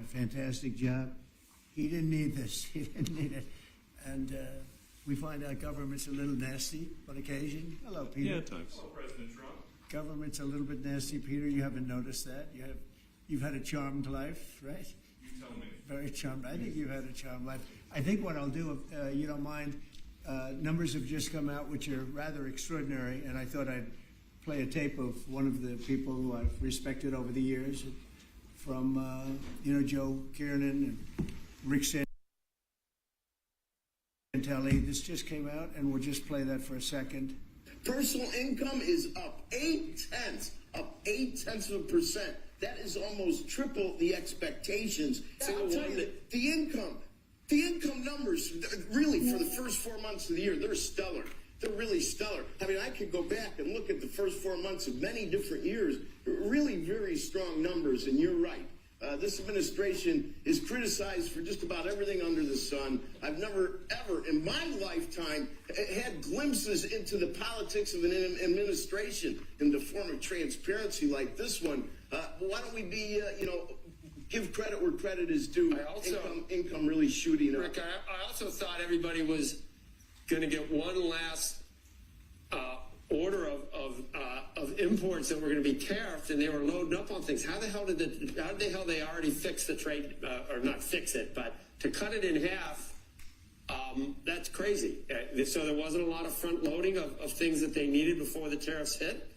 fantastic job. He didn't need this. He didn't need it. And we find our government's a little nasty on occasion. Hello, Peter. Yeah, at times. Hello, President Trump. Government's a little bit nasty, Peter. You haven't noticed that. You've had a charmed life, right? You tell me. Very charmed. I think you've had a charmed life. I think what I'll do, if you don't mind, numbers have just come out which are rather extraordinary, and I thought I'd play a tape of one of the people who I've respected over the years, from Joe Kiernan and Rick Santelli. This just came out, and we'll just play that for a second. Personal income is up 0.8%. That is almost triple the expectations. I'll tell you, the income numbers, really, for the first 4 months of the year, they're stellar. They're really stellar. I mean, I could go back and look at the first 4 months of many different years. Really very strong numbers, and you're right. This administration is criticized for just about everything under the sun. I've never, ever in my lifetime had glimpses into the politics of an administration in the form of transparency like this one. Why don't we be, give credit where credit is due? Income really shooting up. Rick, I also thought everybody was going to get one last order of imports that were going to be tariffed, and they were loading up on things. How the hell they already fix the trade, or not fix it, but to cut it in half? That's crazy. So there wasn't a lot of front loading of things that they needed before the tariffs hit.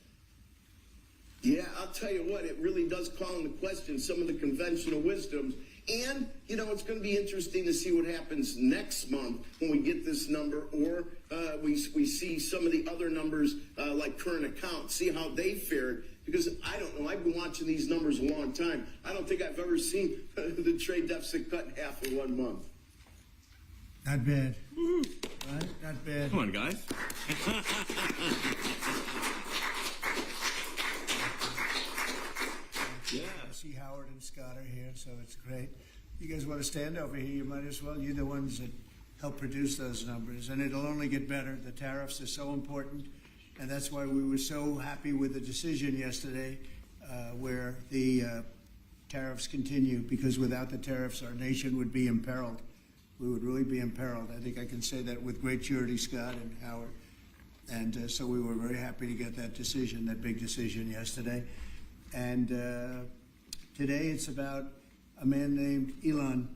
Yeah, I'll tell you what, it really does call into question some of the conventional wisdoms. And, it's going to be interesting to see what happens next month when we get this number, or we see some of the other numbers like current accounts, see how they fared. Because I don't know, I've been watching these numbers a long time. I don't think I've ever seen the trade deficit cut in half in 1 month. Not bad. Right? Not bad. Come on, guys. Yeah. I see Howard and Scott are here, so it's great. You guys want to stand over here? You might as well. You're the ones that help produce those numbers, and it'll only get better. The tariffs are so important, and that's why we were so happy with the decision yesterday where the tariffs continue, because without the tariffs, our nation would be imperiled. We would really be imperiled. I think I can say that with great surety, Scott and Howard. And so we were very happy to get that decision, that big decision yesterday. And today it's about a man named Elon,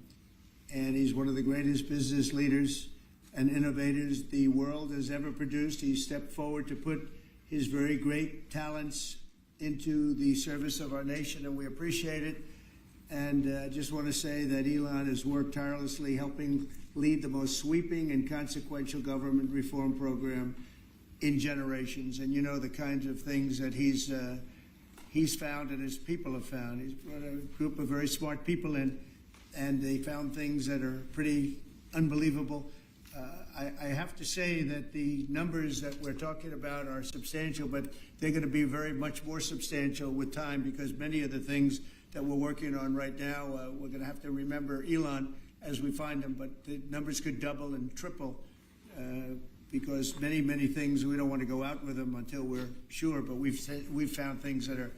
and he's one of the greatest business leaders and innovators the world has ever produced. He stepped forward to put his very great talents into the service of our nation, and we appreciate it. And I just want to say that Elon has worked tirelessly helping lead the most sweeping and consequential government reform program in generations. And the kinds of things that he's found and his people have found. He's brought a group of very smart people in, and they found things that are pretty unbelievable. I have to say that the numbers that we're talking about are substantial, but they're going to be very much more substantial with time, because many of the things that we're working on right now, we're going to have to remember Elon as we find them, but the numbers could double and triple because many things, we don't want to go out with them until we're sure, but we've found things that are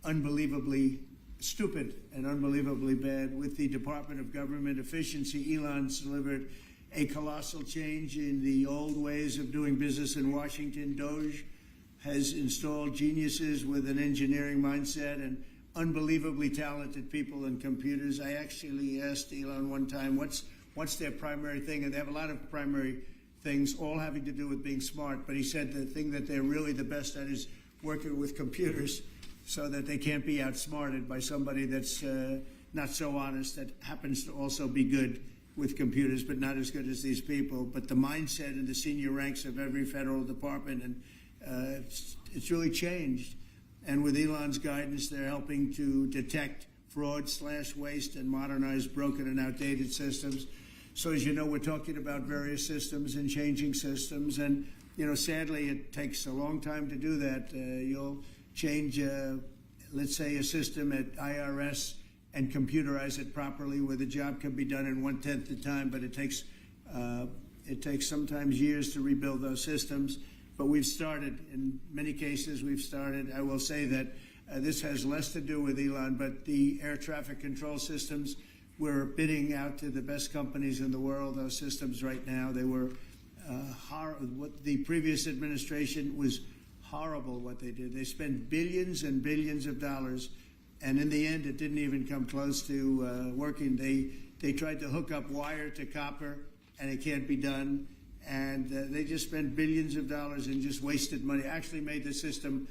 unbelievably stupid and unbelievably bad. With the Department of Government Efficiency, Elon's delivered a colossal change in the old ways of doing business in Washington. DOGE has installed geniuses with an engineering mindset and unbelievably talented people in computers. I actually asked Elon one time, what's their primary thing? And they have a lot of primary things, all having to do with being smart. But he said the thing that they're really the best at is working with computers, so that they can't be outsmarted by somebody that's not so honest, that happens to also be good with computers, but not as good as these people. But the mindset in the senior ranks of every federal department, and it's really changed. And with Elon's guidance, they're helping to detect fraud/waste and modernize broken and outdated systems. So as you know, we're talking about various systems and changing systems. And, sadly, it takes a long time to do that. You'll change, let's say, a system at IRS and computerize it properly, where the job can be done in 1/10 the time, but it takes sometimes years to rebuild those systems. But we've started. In many cases, we've started. I will say that this has less to do with Elon, but the air traffic control systems we're bidding out to the best companies in the world, those systems right now. They were what the previous administration was horrible what they did. They spent billions and billions of dollars, and in the end, it didn't even come close to working. They tried to hook up wire to copper, and it can't be done. And they just spent billions of dollars and just wasted money. Actually made the system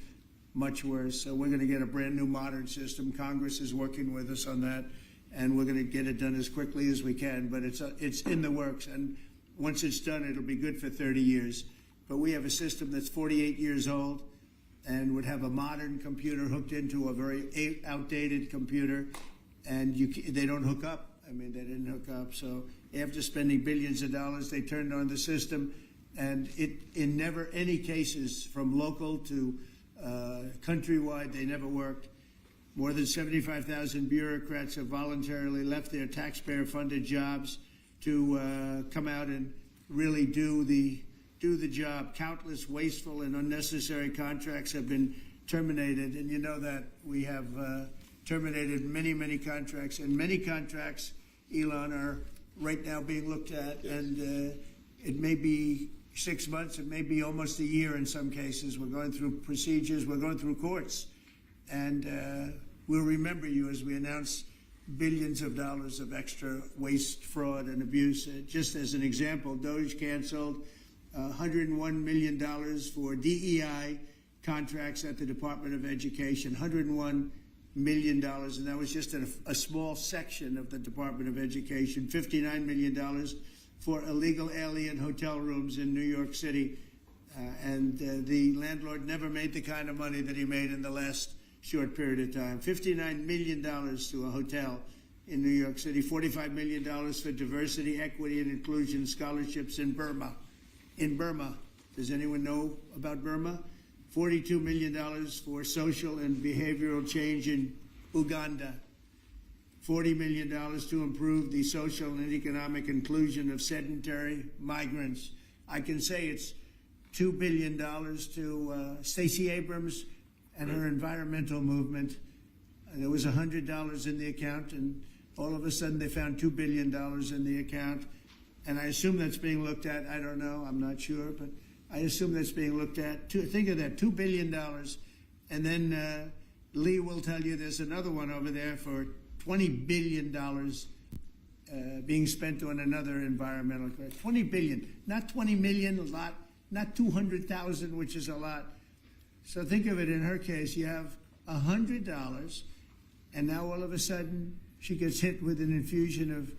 much worse. So we're going to get a brand new modern system. Congress is working with us on that, and we're going to get it done as quickly as we can. But it's in the works, and once it's done, it'll be good for 30 years. But we have a system that's 48 years old and would have a modern computer hooked into a very outdated computer, and they don't hook up. I mean, they didn't hook up. So after spending billions of dollars, they turned on the system, and in never any cases from local to countrywide, they never worked. More than 75,000 bureaucrats have voluntarily left their taxpayer-funded jobs to come out and really do the job. Countless wasteful and unnecessary contracts have been terminated, and you know that we have terminated many, many contracts, and many contracts, Elon, are right now being looked at, and it may be 6 months, it may be almost a year in some cases. We're going through procedures, we're going through courts, and we'll remember you as we announce billions of dollars of extra waste, fraud, and abuse. Just as an example, DOGE canceled $101 million for DEI contracts at the Department of Education, $101 million, and that was just a small section of the Department of Education. $59 million for illegal alien hotel rooms in New York City, and the landlord never made the kind of money that he made in the last short period of time. $59 million to a hotel in New York City, $45 million for diversity, equity, and inclusion scholarships in Burma. In Burma, does anyone know about Burma? $42 million for social and behavioral change in Uganda. $40 million to improve the social and economic inclusion of sedentary migrants. I can say it's $2 billion to Stacey Abrams and her environmental movement. There was $100 in the account, and all of a sudden they found $2 billion in the account. And I assume that's being looked at. I don't know. I'm not sure, but I assume that's being looked at. Think of that, $2 billion. And then Lee will tell you there's another one over there for $20 billion being spent on another environmental crash. $20 billion, not 20 million, a lot, not 200,000, which is a lot. So think of it, in her case, you have $100, and now all of a sudden she gets hit with an infusion of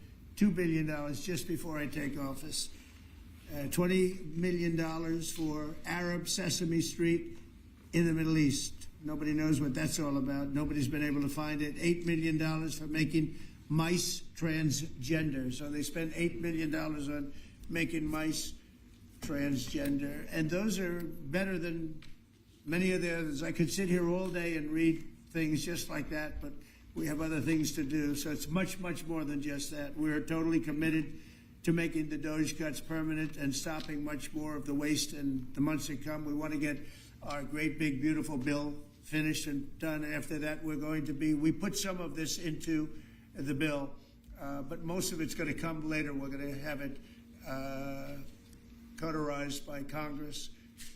$2 billion just before I take office. $20 million for Arab Sesame Street in the Middle East. Nobody knows what that's all about. Nobody's been able to find it. $8 million for making mice transgender. So they spent $8 million on making mice transgender. And those are better than many of the others. I could sit here all day and read things just like that, but we have other things to do. So it's much, much more than just that. We're totally committed to making the DOGE cuts permanent and stopping much more of the waste in the months to come. We want to get our great, big, beautiful bill finished and done. After that, we put some of this into the bill, but most of it's going to come later. We're going to have it cauterized by Congress,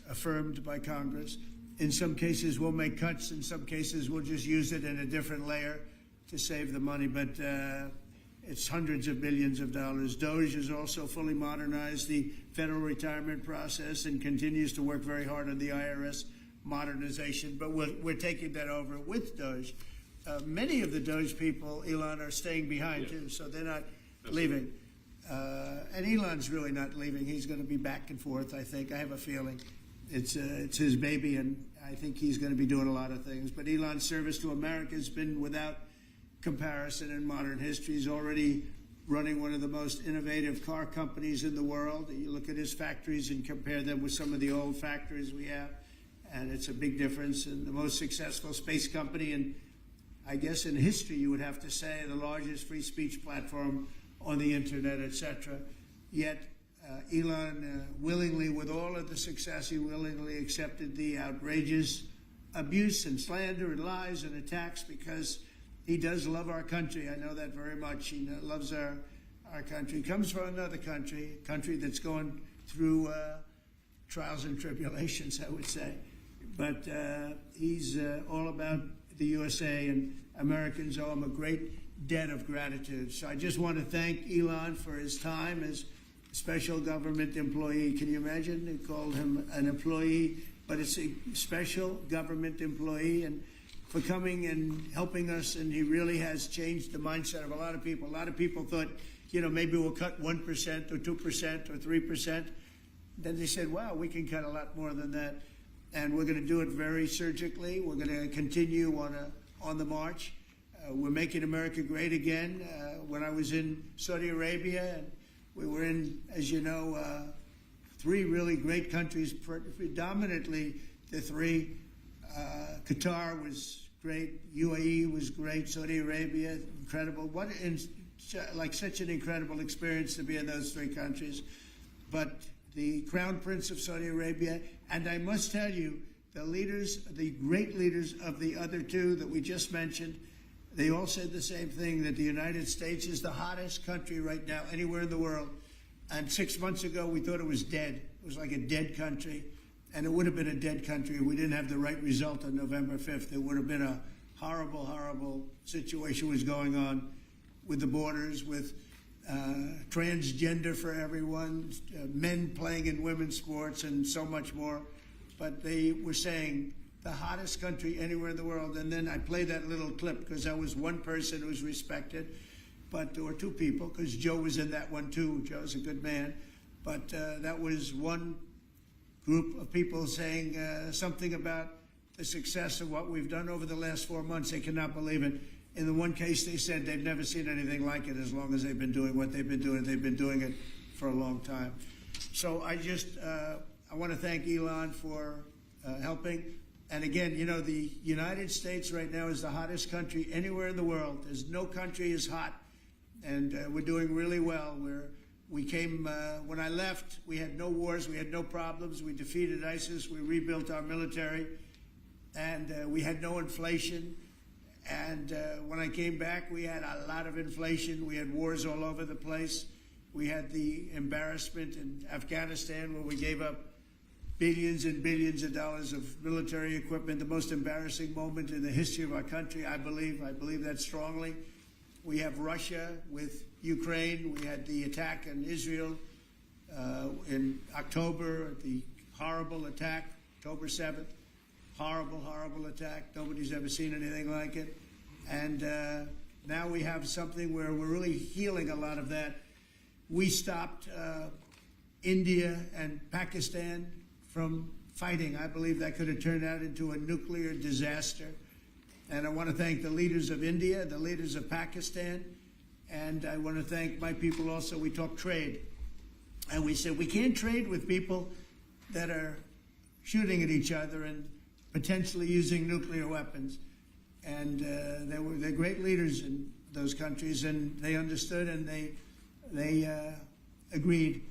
affirmed by Congress. In some cases, we'll make cuts. In some cases, we'll just use it in a different layer to save the money, but it's hundreds of billions of dollars. DOGE has also fully modernized the federal retirement process and continues to work very hard on the IRS modernization, but we're taking that over with DOGE. Many of the DOGE people, Elon, are staying behind, too, so they're not leaving. And Elon's really not leaving. He's going to be back and forth, I think. I have a feeling. It's his baby, and I think he's going to be doing a lot of things. But Elon's service to America has been without comparison in modern history. He's already running one of the most innovative car companies in the world. You look at his factories and compare them with some of the old factories we have, and it's a big difference. And the most successful space company, and I guess in history you would have to say the largest free speech platform on the internet, etc. Yet Elon willingly, with all of the success, he willingly accepted the outrageous abuse and slander and lies and attacks because he does love our country. I know that very much. He loves our country. He comes from another country, a country that's going through trials and tribulations, I would say. But he's all about the USA, and Americans owe him a great debt of gratitude. So I just want to thank Elon for his time as a special government employee. Can you imagine? They called him an employee, but it's a special government employee, and for coming and helping us. And he really has changed the mindset of a lot of people. A lot of people thought, maybe we'll cut 1% or 2% or 3%. Then they said, wow, we can cut a lot more than that. And we're going to do it very surgically. We're going to continue on the march. We're making America great again. When I was in Saudi Arabia, and we were in, as you know, 3 really great countries, predominantly the 3. Qatar was great. UAE was great. Saudi Arabia, incredible. Such an incredible experience to be in those 3 countries. But the Crown Prince of Saudi Arabia, and I must tell you, the great leaders of the other 2 that we just mentioned, they all said the same thing, that the United States is the hottest country right now anywhere in the world. And 6 months ago, we thought it was dead. It was like a dead country. And it would have been a dead country if we didn't have the right result on November 5th. It would have been a horrible, horrible situation was going on with the borders, with transgender for everyone, men playing in women's sports, and so much more. But they were saying the hottest country anywhere in the world. And then I played that little clip because I was one person who was respected, but there were 2 people, because Joe was in that one too. Joe's a good man. But that was one group of people saying something about the success of what we've done over the last 4 months. They cannot believe it. In the one case, they said they've never seen anything like it as long as they've been doing what they've been doing. They've been doing it for a long time. So I want to thank Elon for helping. And again, the United States right now is the hottest country anywhere in the world. There's no country as hot, and we're doing really well. When I left, we had no wars, we had no problems. We defeated ISIS, we rebuilt our military, and we had no inflation. And when I came back, we had a lot of inflation. We had wars all over the place. We had the embarrassment in Afghanistan, where we gave up billions and billions of dollars of military equipment, the most embarrassing moment in the history of our country, I believe. I believe that strongly. We have Russia with Ukraine. We had the attack in Israel in October, the horrible attack, October 7th. Horrible, horrible attack. Nobody's ever seen anything like it. And now we have something where we're really healing a lot of that. We stopped India and Pakistan from fighting. I believe that could have turned out into a nuclear disaster. And I want to thank the leaders of India, the leaders of Pakistan, and I want to thank my people also. We talked trade. And we said we can't trade with people that are shooting at each other and potentially using nuclear weapons. And they're great leaders in those countries, and they understood, and they agreed.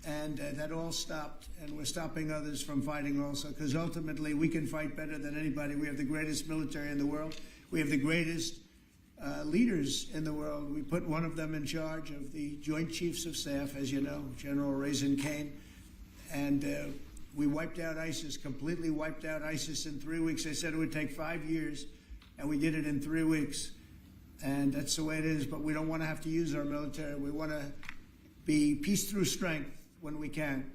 And that all stopped, and we're stopping others from fighting also, because ultimately we can fight better than anybody. We have the greatest military in the world. We have the greatest leaders in the world. We put one of them in charge of the Joint Chiefs of Staff, as you know, General Raisin Kane. And we wiped out ISIS, completely wiped out ISIS in 3 weeks. They said it would take 5 years, and we did it in 3 weeks. And that's the way it is, but we don't want to have to use our military. We want to be peace through strength when we can,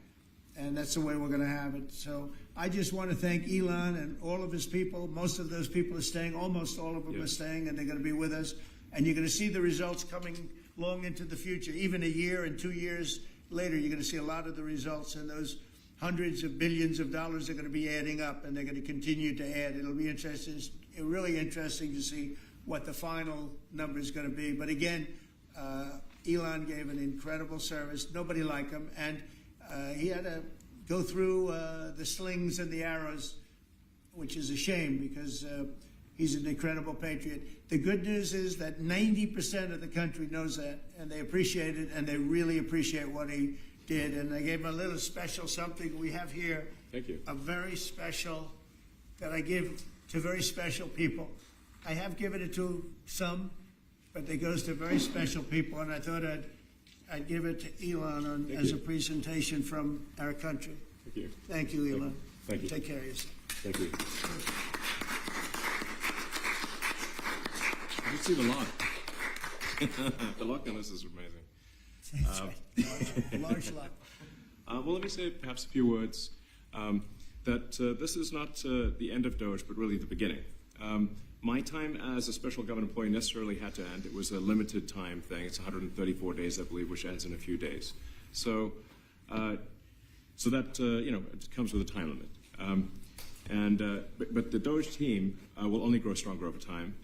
and that's the way we're going to have it. So I just want to thank Elon and all of his people. Most of those people are staying, almost all of them are staying, and they're going to be with us. And you're going to see the results coming long into the future. Even a year and 2 years later, you're going to see a lot of the results, and those hundreds of billions of dollars are going to be adding up, and they're going to continue to add. It'll be interesting, really interesting to see what the final number is going to be. But again, Elon gave an incredible service. Nobody like him. And he had to go through the slings and the arrows, which is a shame because he's an incredible patriot. The good news is that 90% of the country knows that, and they appreciate it, and they really appreciate what he did. And I gave him a little special something we have here. Thank you. A very special, that I give to very special people. I have given it to some, but it goes to very special people, and I thought I'd give it to Elon as a presentation from our country. Thank you. Thank you, Elon. Thank you. Take care of yourself. Thank you. You see the lock. The lock on this is amazing. That's right. Large lot. Well, let me say perhaps a few words that this is not the end of Doge, but really the beginning. My time as a special government employee necessarily had to end. It was a limited time thing. It's 134 days, I believe, which ends in a few days. So that it comes with a time limit. But the Doge team will only grow stronger over time.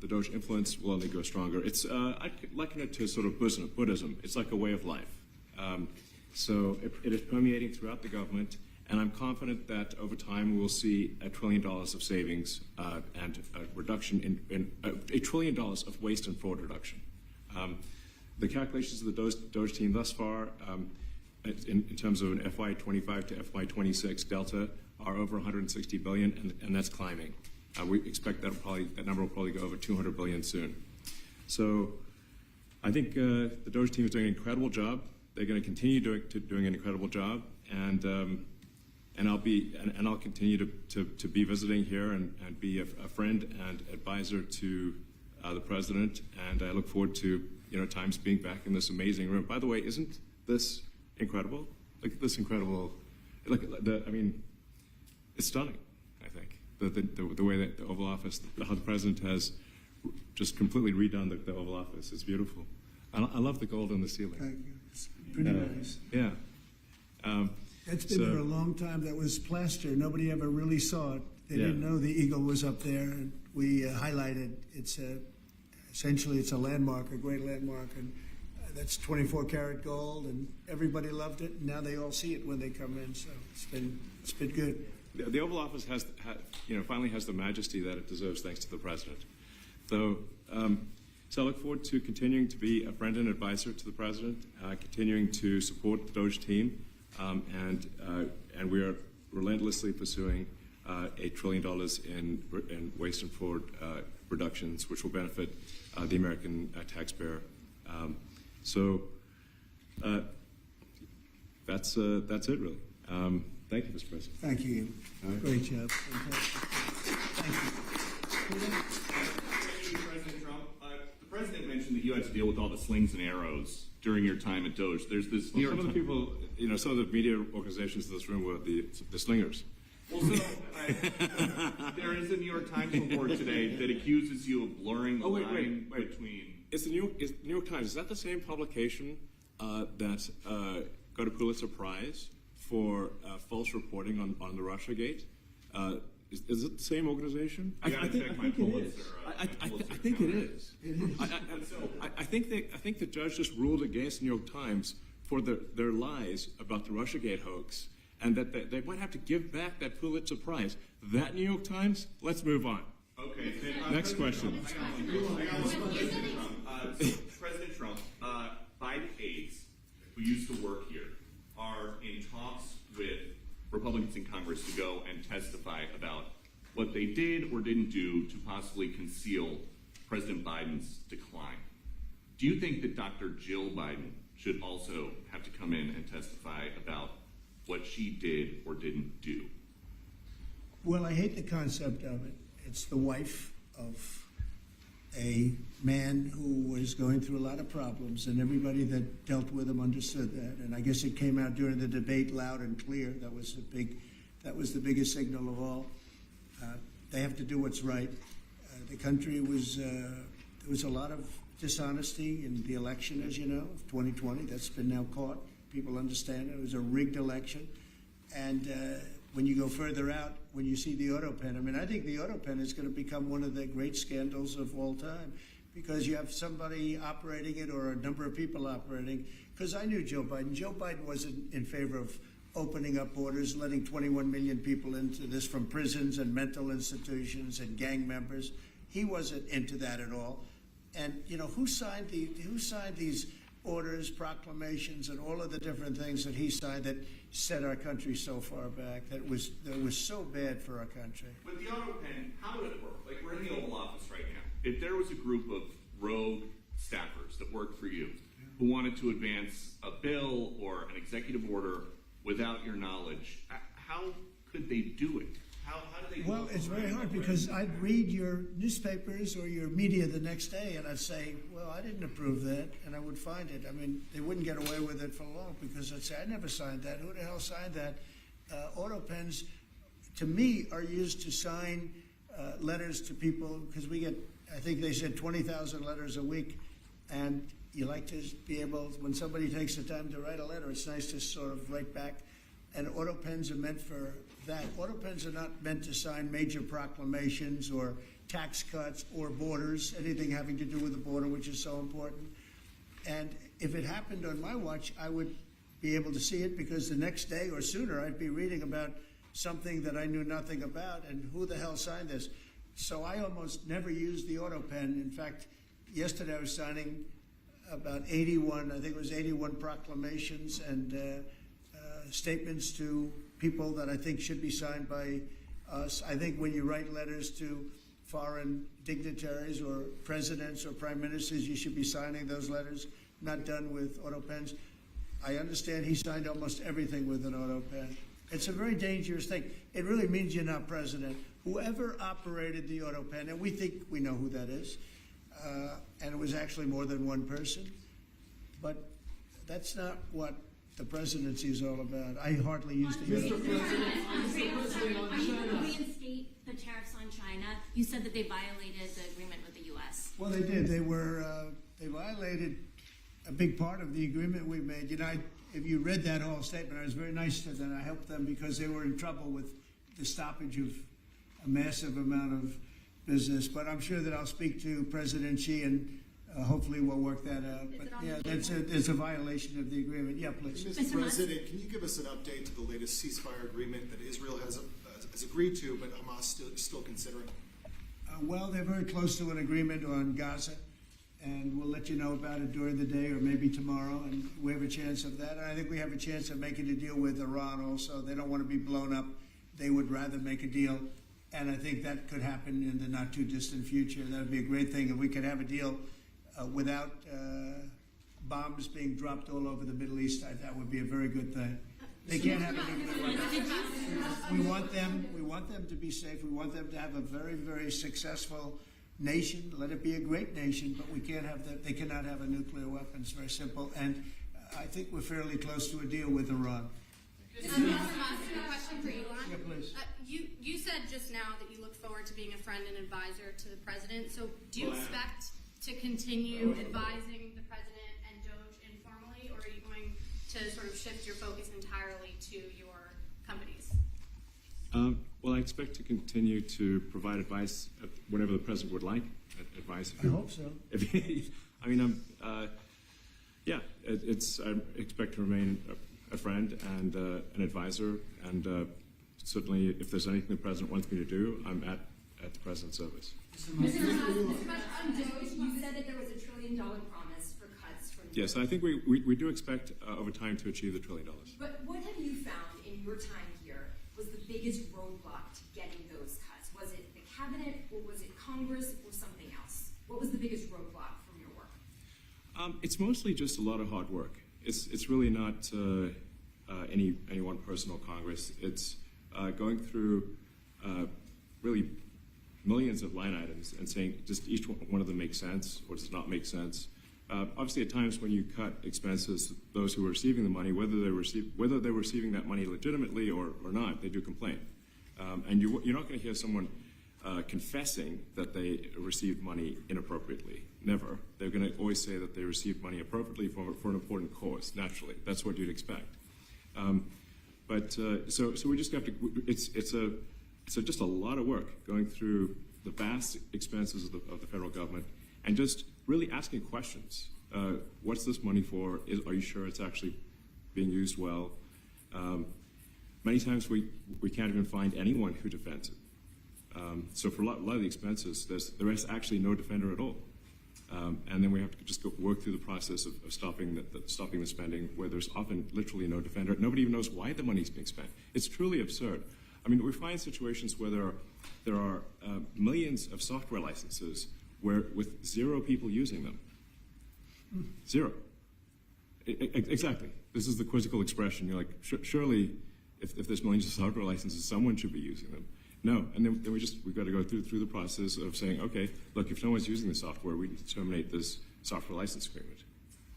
The Doge influence will only grow stronger. It's I liken it to sort of Buddhism. It's like a way of life. So it is permeating throughout the government, and I'm confident that over time we will see $1 trillion of savings and a reduction in $1 trillion of waste and fraud reduction. The calculations of the Doge team thus far, in terms of an FY25 to FY26 delta, are over 160 billion, and that's climbing. We expect that number will probably go over 200 billion soon. So I think the Doge team is doing an incredible job. They're going to continue doing an incredible job, and I'll continue to be visiting here and be a friend and advisor to the president. And I look forward to times being back in this amazing room. By the way, isn't this incredible? Look at this incredible. It's stunning. I think the way that the Oval Office, how the president has just completely redone the Oval Office. It's beautiful. I love the gold on the ceiling. Thank you. It's pretty nice. Yeah. It's been there a long time. That was plaster. Nobody ever really saw it. They didn't know the eagle was up there, and we highlighted. It's essentially it's a landmark, a great landmark, and that's 24-karat gold, and everybody loved it. And now they all see it when they come in. So it's been good. The Oval Office finally has the majesty that it deserves, thanks to the president. So I look forward to continuing to be a friend and advisor to the president, continuing to support the Doge team, and we are relentlessly pursuing $8 trillion in waste and fraud reductions, which will benefit the American taxpayer. That's it, really. Thank you, Mr. President. Thank you. Great job. Fantastic. Thank you. President Trump, the president mentioned that you had to deal with all the slings and arrows during your time at Doge. There's this New York some of the people, some of the media organizations in this room were the slingers. Well, so there is a New York Times report today that accuses you of blurring the line between. It's the New York Times. Is that the same publication that got a Pulitzer Prize for false reporting on the Russiagate? Is it the same organization? I think it is. I think it is. I think the judge just ruled against the New York Times for their lies about the Russiagate hoax, and that they might have to give back that Pulitzer Prize. That New York Times? Let's move on. Okay. Next question. President Trump, Biden aides who used to work here are in talks with Republicans in Congress to go and testify about what they did or didn't do to possibly conceal President Biden's decline. Do you think that Dr. Jill Biden should also have to come in and testify about what she did or didn't do? Well, I hate the concept of it. It's the wife of a man who was going through a lot of problems, and everybody that dealt with him understood that. And I guess it came out during the debate loud and clear. That was the biggest signal of all. They have to do what's right. The country was there was a lot of dishonesty in the election, as you know, of 2020. That's been now caught. People understand it was a rigged election. And when you go further out, when you see the auto pen, I think the auto pen is going to become one of the great scandals of all time, because you have somebody operating it or a number of people operating. Because I knew Joe Biden. Joe Biden wasn't in favor of opening up borders, letting 21 million people into this from prisons and mental institutions and gang members. He wasn't into that at all. And who signed these orders, proclamations, and all of the different things that he signed that set our country so far back, that was so bad for our country. With the auto pen, how would it work? Like, we're in the Oval Office right now. If there was a group of rogue staffers that worked for you who wanted to advance a bill or an executive order without your knowledge, how could they do it? How do they do Well, it? it's very hard because I'd read your newspapers or your media the next day and I'd say, well, I didn't approve that, and I would find it. I mean, they wouldn't get away with it for long because I'd say, I never signed that. Who the hell signed that? Auto pens, to me, are used to sign letters to people because we get, I think they said 20,000 letters a week, and you like to be able, when somebody takes the time to write a letter, it's nice to sort of write back. And auto pens are meant for that. Auto pens are not meant to sign major proclamations or tax cuts or borders, anything having to do with the border, which is so important. And if it happened on my watch, I would be able to see it because the next day or sooner I'd be reading about something that I knew nothing about and who the hell signed this. So I almost never used the auto pen. In fact, yesterday I was signing about 81, I think it was 81 proclamations and statements to people that I think should be signed by us. I think when you write letters to foreign dignitaries or presidents or prime ministers, you should be signing those letters, not done with auto pens. I understand he signed almost everything with an auto pen. It's a very dangerous thing. It really means you're not president. Whoever operated the auto pen, and we think we know who that is, and it was actually more than one person, but that's not what the presidency is all about. I hardly use the auto pen. Are you going to reinstate the tariffs on China? You said that they violated the agreement with the U.S. Well, they did. They violated a big part of the agreement we made. You know, if you read that whole statement, I was very nice to them. I helped them because they were in trouble with the stoppage of a massive amount of business. But I'm sure that I'll speak to President Xi and hopefully we'll work that out. But yeah, it's a violation of the agreement. Yeah, please. Mr. President, can you give us an update to the latest ceasefire agreement that Israel has agreed to, but Hamas still considering? Well, they're very close to an agreement on Gaza, and we'll let you know about it during the day or maybe tomorrow, and we have a chance of that. And I think we have a chance of making a deal with Iran also. They don't want to be blown up. They would rather make a deal, and I think that could happen in the not-too-distant future. That would be a great thing if we could have a deal without bombs being dropped all over the Middle East. That would be a very good thing. They can't have a nuclear weapon. We want them to be safe. We want them to have a very, very successful nation. Let it be a great nation, but we can't have that. They cannot have a nuclear weapon. It's very simple. And I think we're fairly close to a deal with Iran. Mr. Musk, a question for Elon. Yeah, please. You said just now that you look forward to being a friend and advisor to the president. So do you expect to continue advising the president and Doge informally, or are you going to sort of shift your focus entirely to your companies? Well, I expect to continue to provide advice whenever the president would like advice. I hope so. I mean, I expect to remain a friend and an advisor, and certainly if there's anything the president wants me to do, I'm at the president's service. Mr. Musk, on Doge, you said that there was $1 trillion promise for cuts from. Yes, I think we do expect over time to achieve the $1 trillion. But what have you found in your time here was the biggest roadblock to getting those cuts? Was it the cabinet, or was it Congress, or something else? What was the biggest roadblock from your work? It's mostly just a lot of hard work. It's really not any one person or Congress. It's going through really millions of line items and saying just each one of them makes sense or does not make sense. Obviously, at times when you cut expenses, those who are receiving the money, whether they're receiving that money legitimately or not, they do complain. And you're not going to hear someone confessing that they received money inappropriately. Never. They're going to always say that they received money appropriately for an important cause. Naturally, that's what you'd expect. So we just have to. It's just a lot of work going through the vast expenses of the federal government and just really asking questions. What's this money for? Are you sure it's actually being used well? Many times we can't even find anyone who defends it. So for a lot of the expenses, there is actually no defender at all. And then we have to just work through the process of stopping the spending, where there's often literally no defender. Nobody even knows why the money's being spent. It's truly absurd. I mean, we find situations where there are millions of software licenses with 0 people using them. 0. Exactly. This is the quizzical expression. You're like, surely, if there's millions of software licenses, someone should be using them. No, and then we've got to go through the process of saying, okay, look, if no one's using the software, we need to terminate this software license agreement.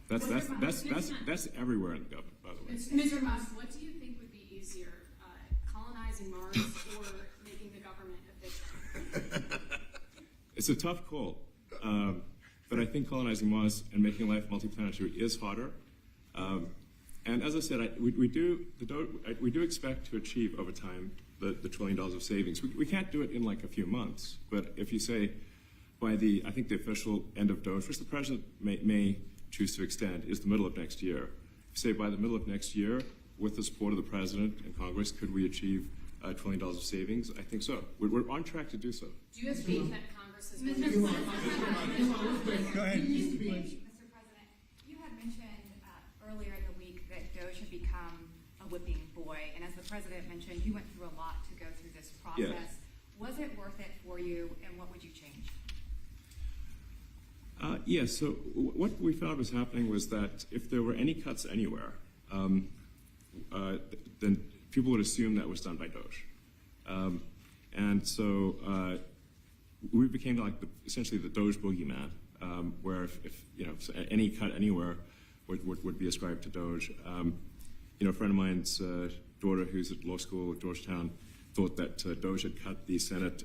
That's everywhere in the government, by the way. Mr. Musk, what do you think would be easier, colonizing Mars or making the government efficient? It's a tough call, but I think colonizing Mars and making life multiplanetary is harder. And as I said, we do expect to achieve over time the $1 trillion of savings. We can't do it in like a few months, but if you say by the official end of DOGE, which the president may choose to extend, is the middle of next year. If you say by the middle of next year, with the support of the president and Congress, could we achieve $1 trillion of savings? I think so. We're on track to do so. Do you have faith that Congress has been... Go ahead. Mr. President, you had mentioned earlier in the week that DOGE had become a whipping boy, and as the president mentioned, you went through a lot to go through this process. Yeah. Was it worth it for you, and what would you change? Yes, so what we found was happening was that if there were any cuts anywhere, then people would assume that was done by DOGE. And so we became like essentially the DOGE boogeyman, where if any cut anywhere would be ascribed to DOGE. A friend of mine's daughter, who's at law school at Georgetown, thought that DOGE had cut the Senate,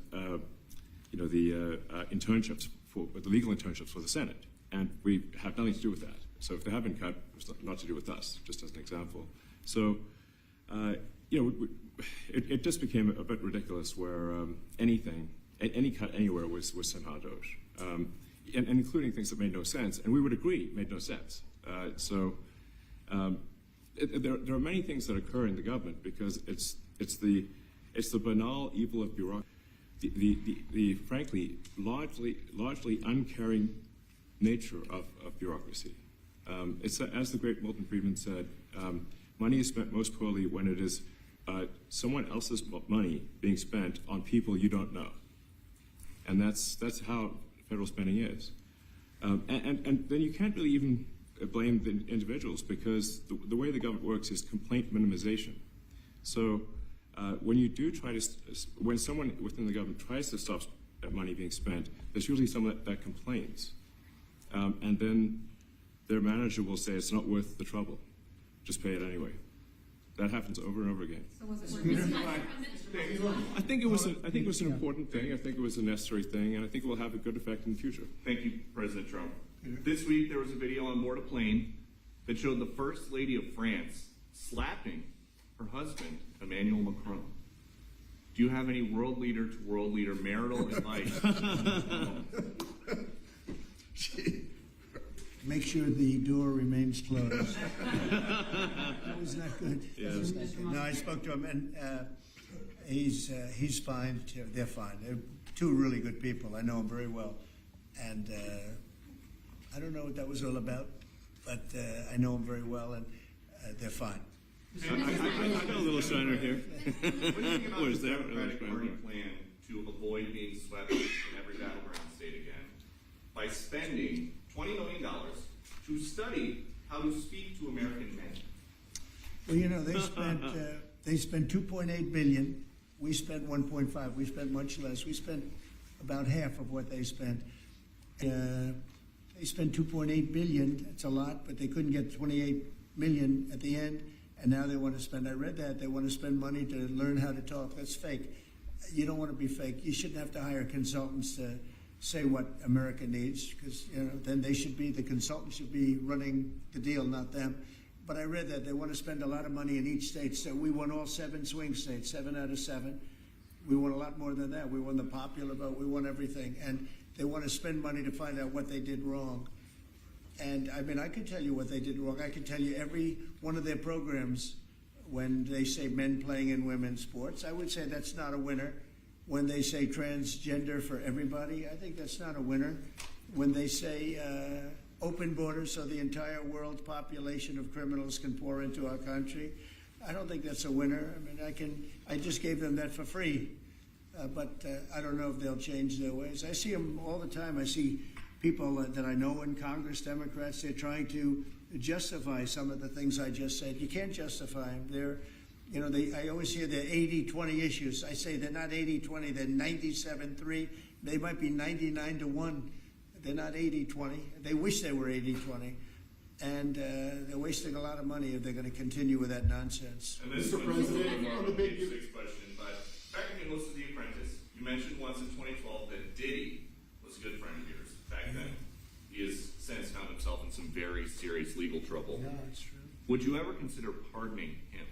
internships the legal internships for the Senate, and we have nothing to do with that. So if they have been cut, it's not to do with us, just as an example. So, it just became a bit ridiculous where any cut anywhere was somehow DOGE, and including things that made no sense, and we would agree made no sense. There are many things that occur in the government because it's the banal evil of bureaucracy. The frankly largely uncaring nature of bureaucracy. It's as the great Milton Friedman said, money is spent most poorly when it is someone else's money being spent on people you don't know, and that's how federal spending is. And then you can't really even blame the individuals because the way the government works is complaint minimization. So. When you do when someone within the government tries to stop money being spent, there's usually someone that complains. And then their manager will say it's not worth the trouble. Just pay it anyway. That happens over and over again. So was it worth it? I think it was an important thing. I think it was a necessary thing, and I think it will have a good effect in the future. Thank you, President Trump. This week there was a video on board a plane that showed the First Lady of France slapping her husband, Emmanuel Macron. Do you have any world leader to world leader marital advice? Make sure the door remains closed. That was not good. Yeah. That was not good. No, I spoke to him, and he's fine. They're fine. They're two really good people. I know them very well, and I don't know what that was all about, but I know them very well, and they're fine. I got a little shiner here. What do you think about the Democratic Party plan to avoid being swept in every battleground state again by spending $20 million to study how to speak to American men? Well, they spent $2.8 billion. We spent 1.5. We spent much less. We spent about half of what they spent. They spent 2.8 billion. It's a lot, but they couldn't get 28 million at the end. And now they want to spend, I read that, they want to spend money to learn how to talk. That's fake. You don't want to be fake. You shouldn't have to hire consultants to say what America needs, because then the consultants should be running the deal, not them. But I read that they want to spend a lot of money in each state. So we won all 7 swing states, 7 out of 7. We won a lot more than that. We won the popular vote. We won everything. And they want to spend money to find out what they did wrong. And I mean, I could tell you what they did wrong. I could tell you every one of their programs when they say men playing in women's sports. I would say that's not a winner. When they say transgender for everybody, I think that's not a winner. when they say open borders so the entire world population of criminals can pour into our country. I don't think that's a winner. I mean, I just gave them that for free, but I don't know if they'll change their ways. I see them all the time. I see people that I know in Congress, Democrats, they're trying to justify some of the things I just said. You can't justify them. I always hear they're 80-20 issues. I say they're not 80-20, they're 97-3. They might be 99-1. They're not 80-20. They wish they were 80-20. And they're wasting a lot of money if they're going to continue with that nonsense. And this Mr. President, on the big six question, but back when you listened to The Apprentice, you mentioned once in 2012 that Diddy was a good friend of yours back then. He has since found himself in some very serious legal trouble. No, that's true. Would you ever consider pardoning him?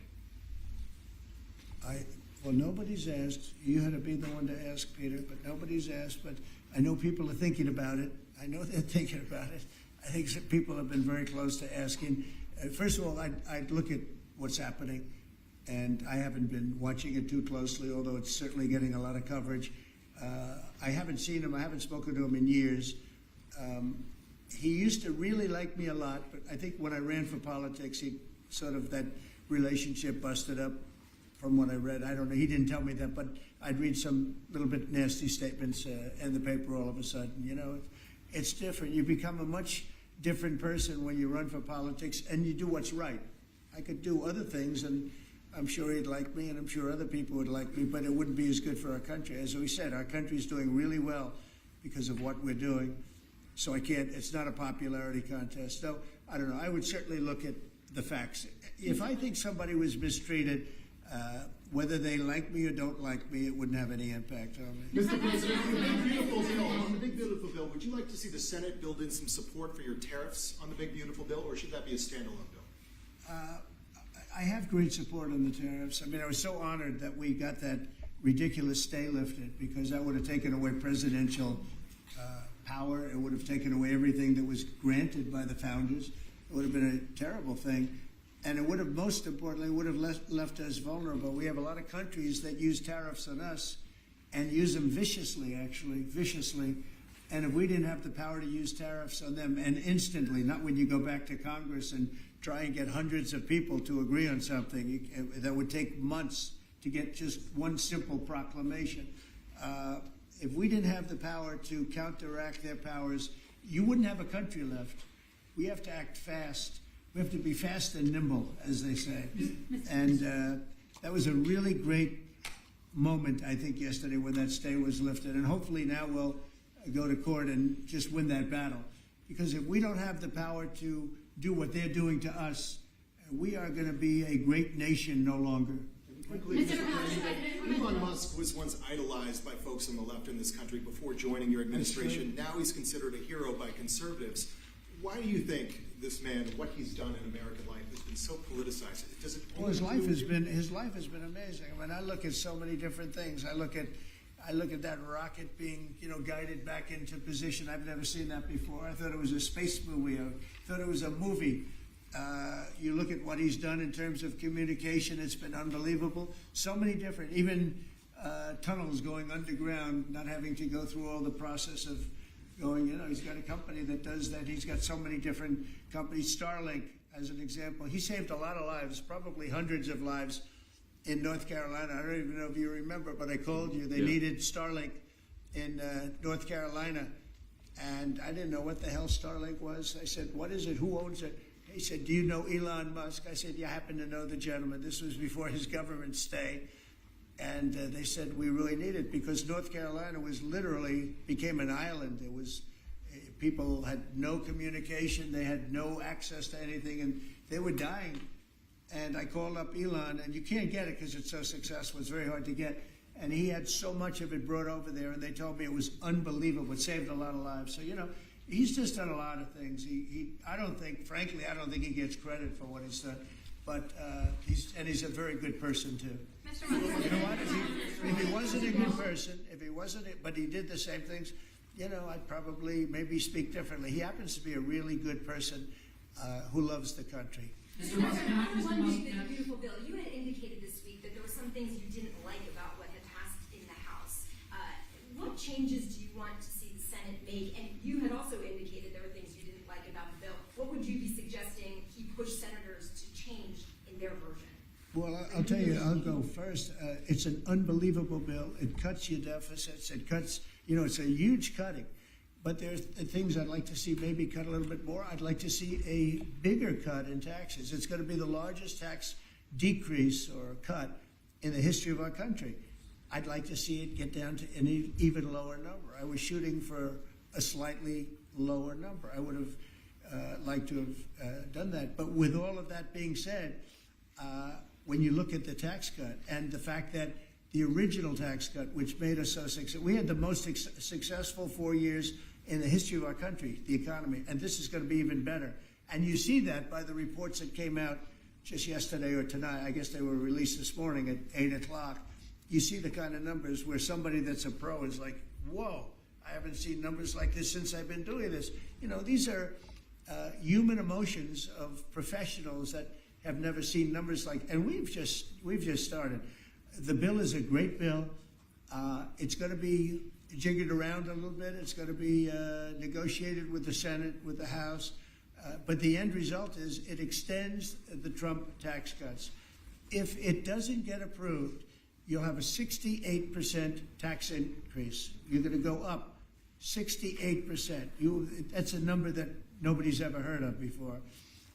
Well, nobody's asked. You had to be the one to ask, Peter, but nobody's asked. But I know people are thinking about it. I know they're thinking about it. I think some people have been very close to asking. First of all, I'd look at what's happening, and I haven't been watching it too closely, although it's certainly getting a lot of coverage. I haven't seen him. I haven't spoken to him in years. He used to really like me a lot, but I think when I ran for politics, that relationship busted up. From what I read, I don't know. He didn't tell me that, but I'd read some little bit nasty statements in the paper all of a sudden. It's different. You become a much different person when you run for politics and you do what's right. I could do other things, and I'm sure he'd like me, and I'm sure other people would like me, but it wouldn't be as good for our country. As we said, our country's doing really well because of what we're doing. So it's not a popularity contest. So, I don't know. I would certainly look at the facts. If I think somebody was mistreated, whether they like me or don't like me, it wouldn't have any impact on me. Mr. President, on the Big Beautiful Bill, would you like to see the Senate build in some support for your tariffs on the Big Beautiful Bill, or should that be a standalone bill? I have great support on the tariffs. I mean, I was so honored that we got that ridiculous stay lifted, because that would have taken away presidential power. It would have taken away everything that was granted by the founders. It would have been a terrible thing. And it would have, most importantly, left us vulnerable. We have a lot of countries that use tariffs on us and use them viciously, viciously. And if we didn't have the power to use tariffs on them, and instantly, not when you go back to Congress and try and get hundreds of people to agree on something, that would take months to get just one simple proclamation. If we didn't have the power to counteract their powers, you wouldn't have a country left. We have to act fast. We have to be fast and nimble, as they say. And that was a really great moment, I think, yesterday when that stay was lifted. And hopefully now we'll go to court and just win that battle. Because if we don't have the power to do what they're doing to us, we are going to be a great nation no longer. Quickly, Mr. President, Elon Musk was once idolized by folks on the left in this country before joining your administration. Now he's considered a hero by conservatives. Why do you think this man, what he's done in American life, has been so politicized? Well, his life has been amazing. I mean, I look at so many different things. I look at that rocket being, guided back into position. I've never seen that before. I thought it was a space movie. I thought it was a movie. You look at what he's done in terms of communication. It's been unbelievable. So many different, even tunnels going underground, not having to go through all the process of going, he's got a company that does that. He's got so many different companies. Starlink, as an example. He saved a lot of lives, probably hundreds of lives in North Carolina. I don't even know if you remember, but I called you. They needed Starlink in North Carolina. And I didn't know what the hell Starlink was. I said, what is it? Who owns it? He said, do you know Elon Musk? I said, you happen to know the gentleman. This was before his government stay. And they said, we really need it, because North Carolina became an island. It was, people had no communication. They had no access to anything, and they were dying. And I called up Elon, and you can't get it because it's so successful. It's very hard to get. And he had so much of it brought over there, and they told me it was unbelievable. It saved a lot of lives. So, he's just done a lot of things. I don't think he gets credit for what he's done. But he's a very good person, too. Mr. You know what? If he wasn't a good person, but he did the same things, I'd probably maybe speak differently. He happens to be a really good person who loves the country. Mr. President, one big beautiful bill. You had indicated this week that there were some things you didn't like about what had passed in the House. What changes do you want to see the Senate make? And you had also Well, I'll tell you, I'll go first. It's an unbelievable bill. It cuts your deficits. It cuts, it's a huge cutting. But there's things I'd like to see maybe cut a little bit more. I'd like to see a bigger cut in taxes. It's going to be the largest tax decrease or cut in the history of our country. I'd like to see it get down to an even lower number. I was shooting for a slightly lower number. I would have liked to have done that. But with all of that being said, when you look at the tax cut and the fact that the original tax cut, which made us so successful, we had the most successful 4 years in the history of our country, the economy, and this is going to be even better. And you see that by the reports that came out just yesterday or tonight. I guess they were released this morning at 8 o'clock. You see the kind of numbers where somebody that's a pro is like, whoa, I haven't seen numbers like this since I've been doing this. These are human emotions of professionals that have never seen numbers like, and we've just started. The bill is a great bill. It's going to be jiggered around a little bit. It's going to be negotiated with the Senate, with the House. But the end result is it extends the Trump tax cuts. If it doesn't get approved, you'll have a 68% tax increase. You're going to go up 68%. That's a number that nobody's ever heard of before.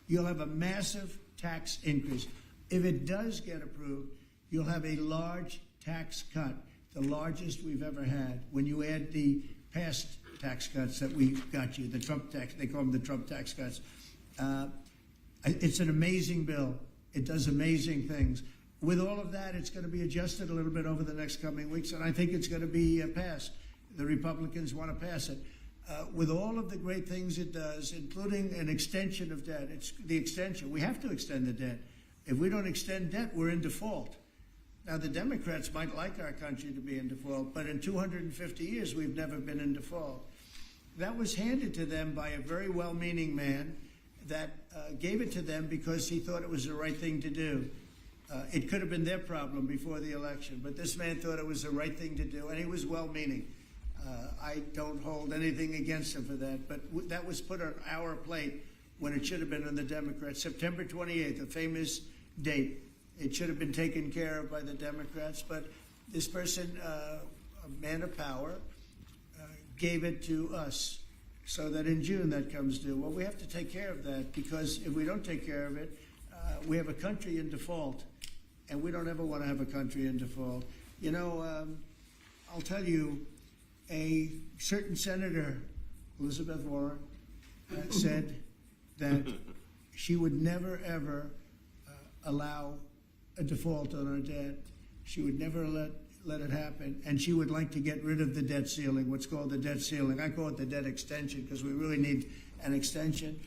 You'll have a massive tax increase. If it does get approved, you'll have a large tax cut, the largest we've ever had. When you add the past tax cuts that we got you, the Trump tax, they call them the Trump tax cuts. It's an amazing bill. It does amazing things. With all of that, it's going to be adjusted a little bit over the next coming weeks, and I think it's going to be passed. The Republicans want to pass it. With all of the great things it does, including an extension of debt, it's the extension. We have to extend the debt. If we don't extend debt, we're in default. Now, the Democrats might like our country to be in default, but in 250 years, we've never been in default. That was handed to them by a very well-meaning man that gave it to them because he thought it was the right thing to do. It could have been their problem before the election, but this man thought it was the right thing to do, and he was well-meaning. I don't hold anything against him for that, but that was put on our plate when it should have been on the Democrats. September 28th, a famous date. It should have been taken care of by the Democrats, but this person, a man of power, gave it to us so that in June that comes due. Well, we have to take care of that because if we don't take care of it, we have a country in default, and we don't ever want to have a country in default. I'll tell you, a certain senator, Elizabeth Warren, said that she would never, ever allow a default on our debt. She would never let it happen, and she would like to get rid of the debt ceiling, what's called the debt ceiling. I call it the debt extension because we really need an extension,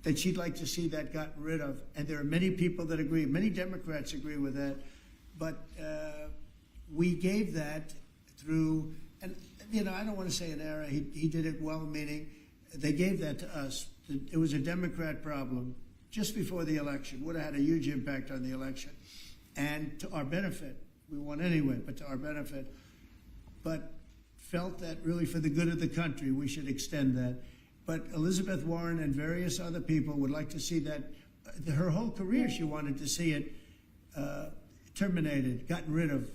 that she'd like to see that gotten rid of. And there are many people that agree. Many Democrats agree with that. But we gave that through, and I don't want to say an error. He did it well-meaning. They gave that to us. It was a Democrat problem just before the election. Would have had a huge impact on the election. And to our benefit, we won anyway, but to our benefit. But felt that really for the good of the country, we should extend that. But Elizabeth Warren and various other people would like to see that. Her whole career, she wanted to see it terminated, gotten rid of,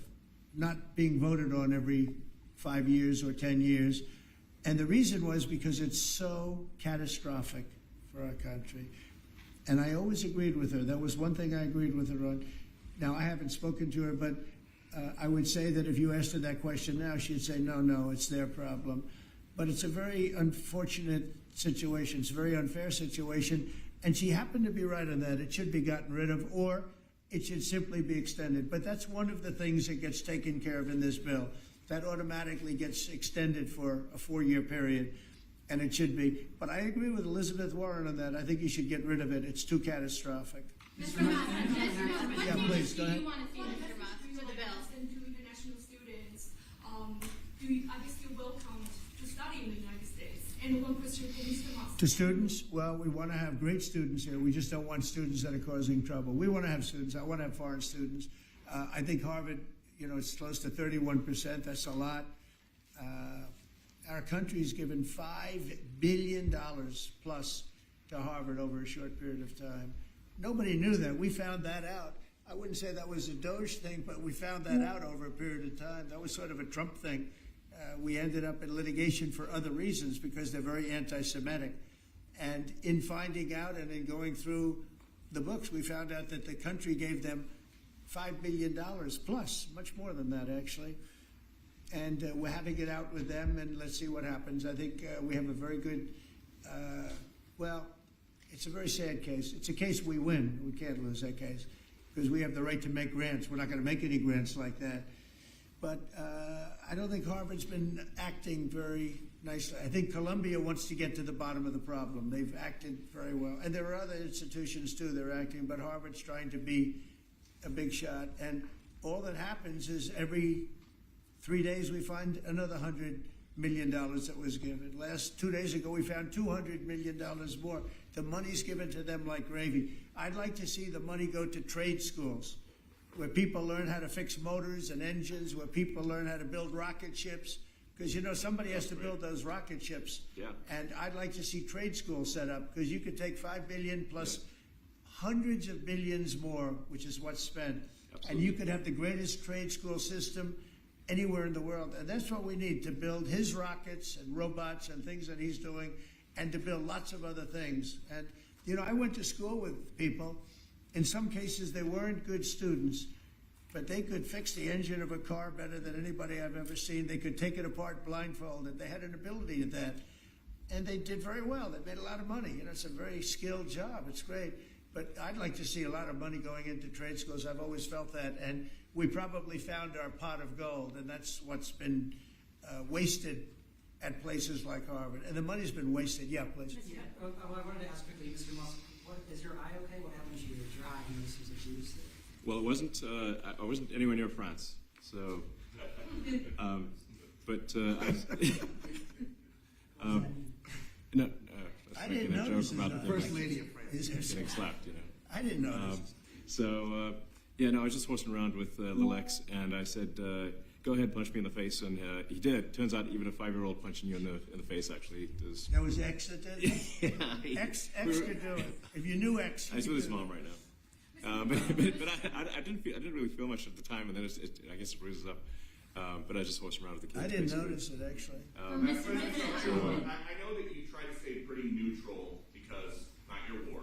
not being voted on every 5 years or 10 years. And the reason was because it's so catastrophic for our country. And I always agreed with her. That was one thing I agreed with her on. Now, I haven't spoken to her, but I would say that if you asked her that question now, she'd say, no, it's their problem. But it's a very unfortunate situation. It's a very unfair situation. And she happened to be right on that. It should be gotten rid of, or it should simply be extended. But that's one of the things that gets taken care of in this bill. That automatically gets extended for a 4-year period, and it should be. But I agree with Elizabeth Warren on that. I think you should get rid of it. It's too catastrophic. Mr. Musk, Yeah, please, go ahead. do you want to see, Mr. Musk, to the bill? And to international students, I guess you're welcome to study in the United States. And one question for Mr. Musk. To students, well, we want to have great students here. We just don't want students that are causing trouble. We want to have students. I want to have foreign students. I think Harvard, it's close to 31%. That's a lot. Our country's given $5 billion plus to Harvard over a short period of time. Nobody knew that. We found that out. I wouldn't say that was a Doge thing, but we found that out over a period of time. That was sort of a Trump thing. We ended up in litigation for other reasons because they're very anti-Semitic. And in finding out and in going through the books, we found out that the country gave them $5 billion plus, much more than that, actually. And we're having it out with them, and let's see what happens. I think we have a very good, well, it's a very sad case. It's a case we win. We can't lose that case because we have the right to make grants. We're not going to make any grants like that. But I don't think Harvard's been acting very nicely. I think Columbia wants to get to the bottom of the problem. They've acted very well. And there are other institutions, too, that are acting, but Harvard's trying to be a big shot. And all that happens is every 3 days we find another $100 million that was given. 2 days ago, we found $200 million more. The money's given to them like gravy. I'd like to see the money go to trade schools, where people learn how to fix motors and engines, where people learn how to build rocket ships. Because, you know, somebody has to build those rocket ships. Yeah. And I'd like to see trade schools set up, because you could take $5 billion plus hundreds of billions more, which is what's spent. Absolutely. And you could have the greatest trade school system anywhere in the world. And that's what we need to build his rockets and robots and things that he's doing, and to build lots of other things. And, you know, I went to school with people. In some cases, they weren't good students, but they could fix the engine of a car better than anybody I've ever seen. They could take it apart blindfolded. They had an ability at that. And they did very well. They made a lot of money. You know, it's a very skilled job. It's great. But I'd like to see a lot of money going into trade schools. I've always felt that. And we probably found our pot of gold, and that's what's been wasted at places like Harvard. And the money's been wasted. Yeah, please. Yeah, I wanted to ask quickly, Mr. Musk, is your eye okay? What happened to your dry? I noticed there's a juice there. Well, it wasn't. I wasn't anywhere near France, so. No. I didn't notice about it. the First Lady of France. getting slapped, you know. I didn't notice. Yeah, no, I was just horsing around with Lilex, and I said, "Go ahead, punch me in the face," and he did. Turns out, even a 5-year-old punching you in the face actually does. That was X that did it? Yeah, X could do it. If you knew X, I was with his mom right now, but I didn't really feel much at the time, and then I guess it bruises up. But I just horsing around with the kids. I didn't basically. notice it actually. I know that you try to stay pretty neutral because not your war,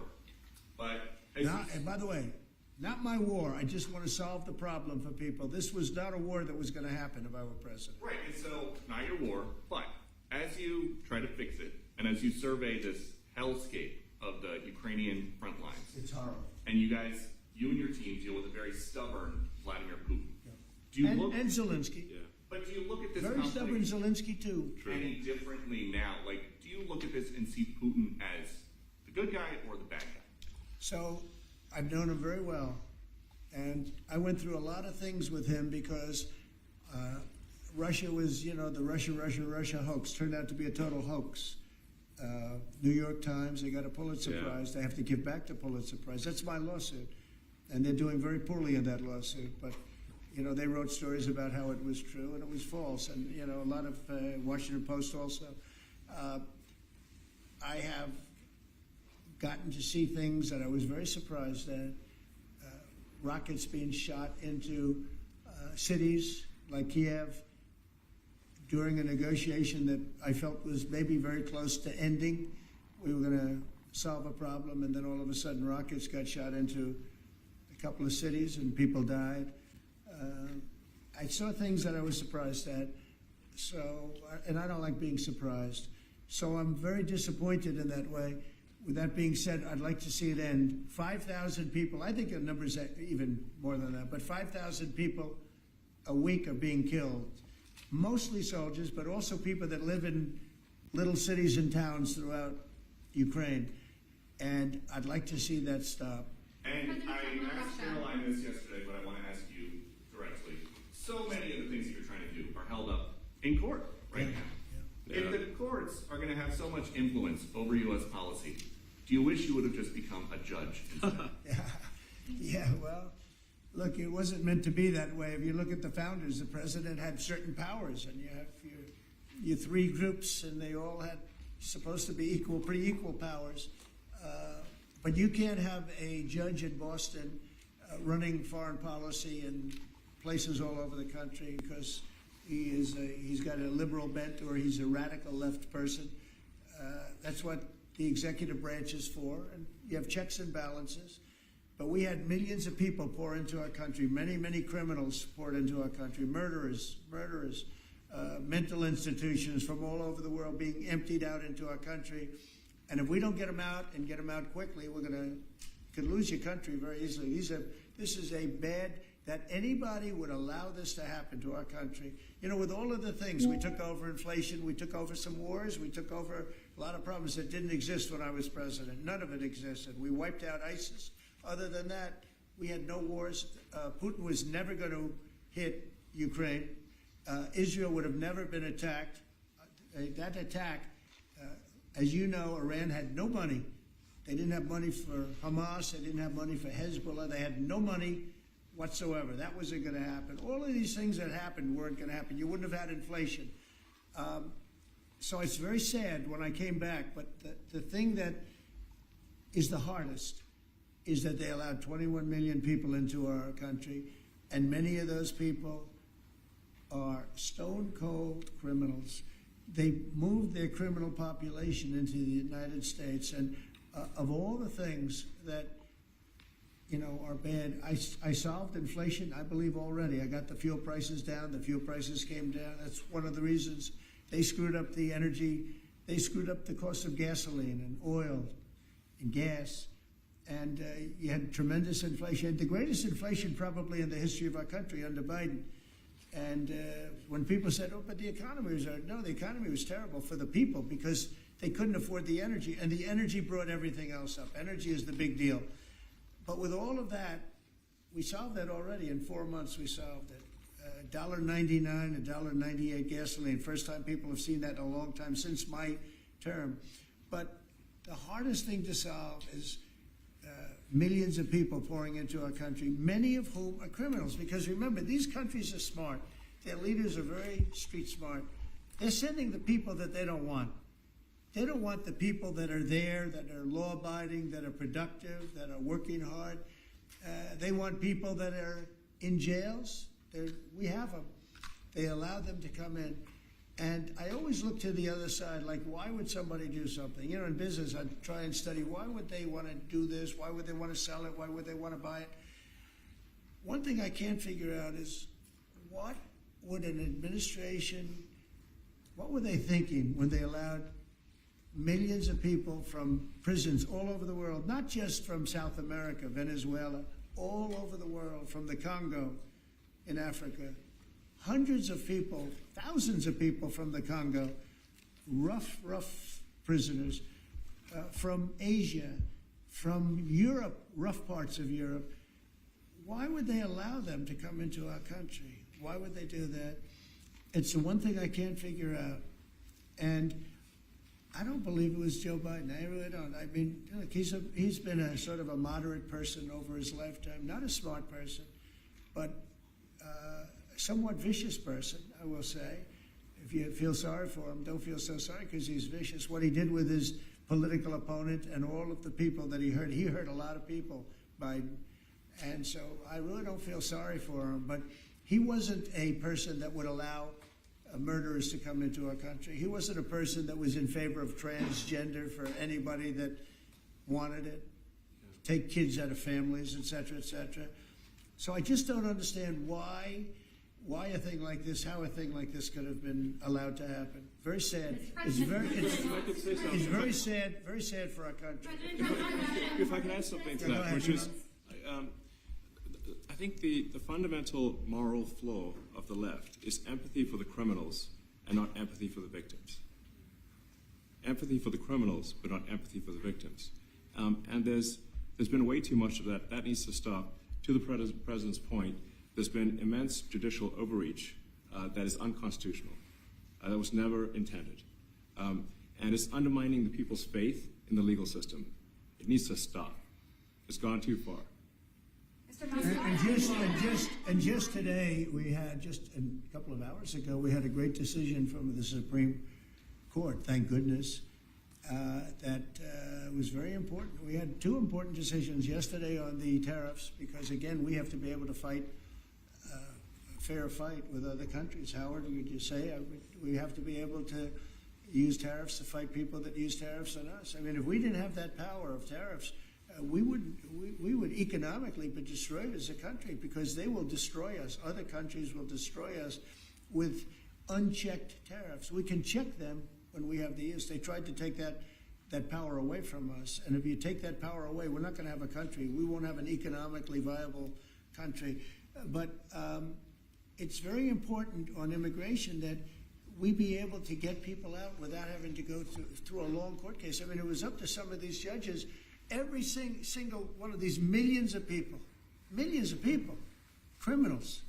but And by the way, not my war. I just want to solve the problem for people. This was not a war that was going to happen if I were president. right, and so not your war, but as you try to fix it, and as you survey this hellscape of the Ukrainian front lines, It's horrible. and you and your team deal with a very stubborn Vladimir Putin. Do you And Zelensky. Yeah. But do you look at this Very stubborn conflict Zelensky too. any differently now? Like, do you look at this and see Putin as the good guy or the bad guy? So I've known him very well, and I went through a lot of things with him because Russia was, the Russia hoax turned out to be a total hoax. New York Times, they got a Pulitzer Prize. They have to give back the Pulitzer Prize. That's my lawsuit, and they're doing very poorly in that lawsuit. But they wrote stories about how it was true and it was false, and a lot of Washington Post also. I have gotten to see things that I was very surprised at. Rockets being shot into cities like Kiev during a negotiation that I felt was maybe very close to ending. We were going to solve a problem, and then all of a sudden rockets got shot into a couple of cities and people died. I saw things that I was surprised at, and I don't like being surprised. So I'm very disappointed in that way. With that being said, I'd like to see it end. 5,000 people, I think the number's even more than that, but 5,000 people a week are being killed. Mostly soldiers, but also people that live in little cities and towns throughout Ukraine. And I'd like to see that stop. And I asked Caroline this yesterday, but I want to ask you directly. So many of the things that you're trying to do are held up in court right now. Yeah. If the courts are going to have so much influence over U.S. policy, do you wish you would have just become a judge instead? Yeah, well, look, it wasn't meant to be that way. If you look at the founders, the president had certain powers, and you have your three groups, and they all had supposed to be pretty equal powers. But you can't have a judge in Boston running foreign policy in places all over the country because he's got a liberal bent or he's a radical left person. That's what the executive branch is for, and you have checks and balances. But we had millions of people pour into our country, many criminals poured into our country, murderers, mental institutions from all over the world being emptied out into our country. And if we don't get them out and get them out quickly, could lose your country very easily. This is a bad, that anybody would allow this to happen to our country. You know, with all of the things, we took over inflation, we took over some wars, we took over a lot of problems that didn't exist when I was president. None of it existed. We wiped out ISIS. Other than that, we had no wars. Putin was never going to hit Ukraine. Israel would have never been attacked. That attack, as you know, Iran had no money. They didn't have money for Hamas. They didn't have money for Hezbollah. They had no money whatsoever. That wasn't going to happen. All of these things that happened weren't going to happen. You wouldn't have had inflation. So it's very sad when I came back. But the thing that is the hardest is that they allowed 21 million people into our country, and many of those people are stone-cold criminals. They moved their criminal population into the United States, and of all the things that, you know, are bad, I solved inflation, I believe, already. I got the fuel prices down. The fuel prices came down. That's one of the reasons they screwed up the energy. They screwed up the cost of gasoline and oil and gas. And you had tremendous inflation, the greatest inflation probably in the history of our country under Biden. And when people said, oh, but the economy was, no, the economy was terrible for the people because they couldn't afford the energy. And the energy brought everything else up. Energy is the big deal. But with all of that, we solved that already. In 4 months, we solved it. $1.99, $1.98 gasoline. First time people have seen that in a long time since my term. But the hardest thing to solve is millions of people pouring into our country, many of whom are criminals. Because remember, these countries are smart. Their leaders are very street smart. They're sending the people that they don't want. They don't want the people that are there, that are law-abiding, that are productive, that are working hard. They want people that are in jails. We have them. They allow them to come in. And I always look to the other side, like, why would somebody do something? You know, in business, I try and study, why would they want to do this? Why would they want to sell it? Why would they want to buy it? One thing I can't figure out is what would an administration, what were they thinking when they allowed millions of people from prisons all over the world, not just from South America, Venezuela, all over the world, from the Congo in Africa, hundreds of people, thousands of people from the Congo, rough prisoners, from Asia, from Europe, rough parts of Europe. Why would they allow them to come into our country? Why would they do that? It's the one thing I can't figure out. And I don't believe it was Joe Biden. I really don't. I mean, look, he's been a sort of a moderate person over his lifetime, not a smart person, but somewhat vicious person, I will say. If you feel sorry for him, don't feel so sorry because he's vicious. What he did with his political opponent and all of the people that he hurt a lot of people, Biden. And so I really don't feel sorry for him. But he wasn't a person that would allow murderers to come into our country. He wasn't a person that was in favor of transgender for anybody that wanted it, take kids out of families, et cetera, et cetera. So I just don't understand why a thing like this, how a thing like this could have been allowed to happen. Very sad. It's very sad for our country. If I can add something to that, which is, I think the fundamental moral flaw of the left is empathy for the criminals and not empathy for the victims. Empathy for the criminals, but not empathy for the victims. And there's been way too much of that. That needs to stop. To the president's point, there's been immense judicial overreach that is unconstitutional. That was never intended. And it's undermining the people's faith in the legal system. It needs to stop. It's gone too far. And just today, we had, just a couple of hours ago, we had a great decision from the Supreme Court, thank goodness. that was very important. We had two important decisions yesterday on the tariffs because, again, we have to be able to fight a fair fight with other countries. Howard, would you say we have to be able to use tariffs to fight people that use tariffs on us? I mean, if we didn't have that power of tariffs, we would economically be destroyed as a country because they will destroy us. Other countries will destroy us with unchecked tariffs. We can check them when we have the use. They tried to take that power away from us. And if you take that power away, we're not going to have a country. We won't have an economically viable country. But it's very important on immigration that we be able to get people out without having to go through a long court case. I mean, it was up to some of these judges. Every single one of these millions of people, criminals,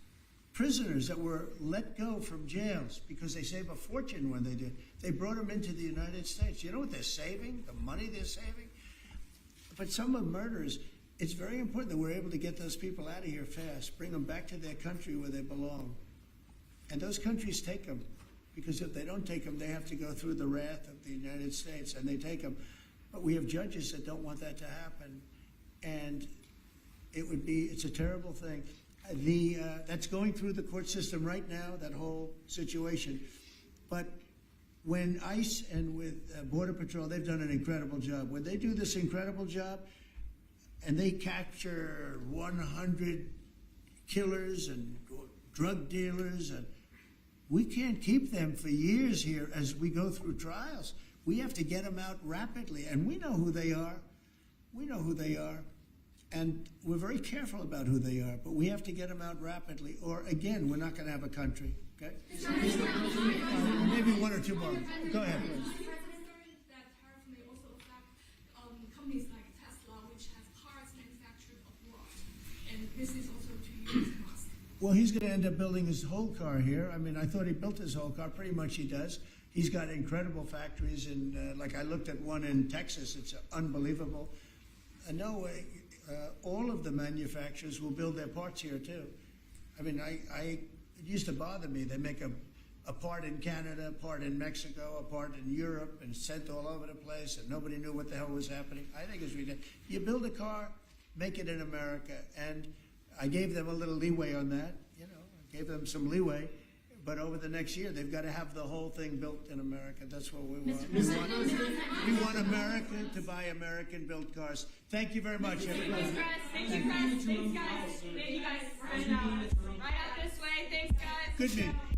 prisoners that were let go from jails because they save a fortune when they did. They brought them into the United States. You know what they're saving? The money they're saving? But some of murderers, it's very important that we're able to get those people out of here fast, bring them back to their country where they belong. And those countries take them because if they don't take them, they have to go through the wrath of the United States, and they take them. But we have judges that don't want that to happen, and it's a terrible thing. That's going through the court system right now, that whole situation. But when ICE and with Border Patrol, they've done an incredible job. When they do this incredible job and they capture 100 killers and drug dealers, and we can't keep them for years here as we go through trials. We have to get them out rapidly, and we know who they are. And we're very careful about who they are, but we have to get them out rapidly, or again, we're not going to have a country. Okay? Maybe one or two more. Go ahead. That tariff may also affect companies like Tesla, which has cars manufactured abroad, and this is also to you, Mr. Musk. Well, he's going to end up building his whole car here. I mean, I thought he built his whole car. Pretty much he does. He's got incredible factories like I looked at one in Texas. It's unbelievable. No way. All of the manufacturers will build their parts here too. I mean, it used to bother me. They make a part in Canada, a part in Mexico, a part in Europe, and sent all over the place, and nobody knew what the hell was happening. I think it's ridiculous. You build a car, make it in America, and I gave them a little leeway on that. I gave them some leeway. But over the next year, they've got to have the whole thing built in America. That's what we want. We want America to buy American-built cars. Thank you very much, everybody. Thank you, guys. Thanks, guys. Thank you, guys. We're heading out. Right out this way. Thanks, guys. Good meeting.